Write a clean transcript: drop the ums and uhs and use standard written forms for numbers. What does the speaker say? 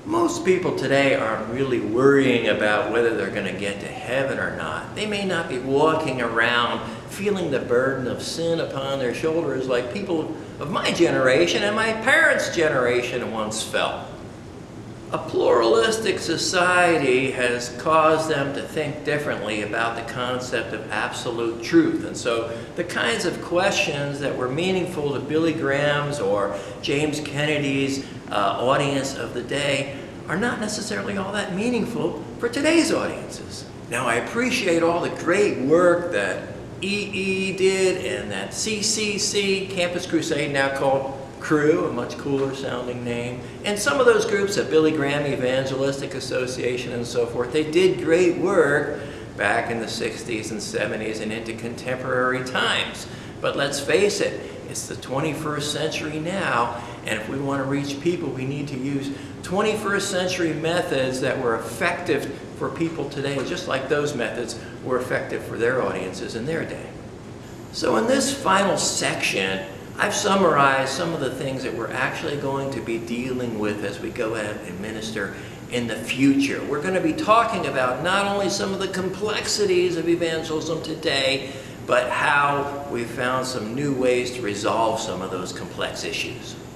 Most people today aren't really worrying about whether they're going to get to heaven or not. They may not be walking around feeling the burden of sin upon their shoulders like people of my generation and my parents' generation once felt. A pluralistic society has caused them to think differently about the concept of absolute truth. And so the kinds of questions that were meaningful to Billy Graham's or James Kennedy's audience of the day are not necessarily all that meaningful for today's audiences. Now, I appreciate all the great work that EE did and that CCC, Campus Crusade, now called Crew, a much cooler sounding name, and some of those groups at Billy Graham Evangelistic Association and so forth. They did great work back in the 60s and 70s and into contemporary times. But let's face it, it's the 21st century now, and if we want to reach people, we need to use 21st century methods that were effective for people today, just like those methods were effective for their audiences in their day. So in this final section, I've summarized some of the things that we're actually going to be dealing with as we go out and minister in the future. We're going to be talking about not only some of the complexities of evangelism today, but how we've found some new ways to resolve some of those complex issues.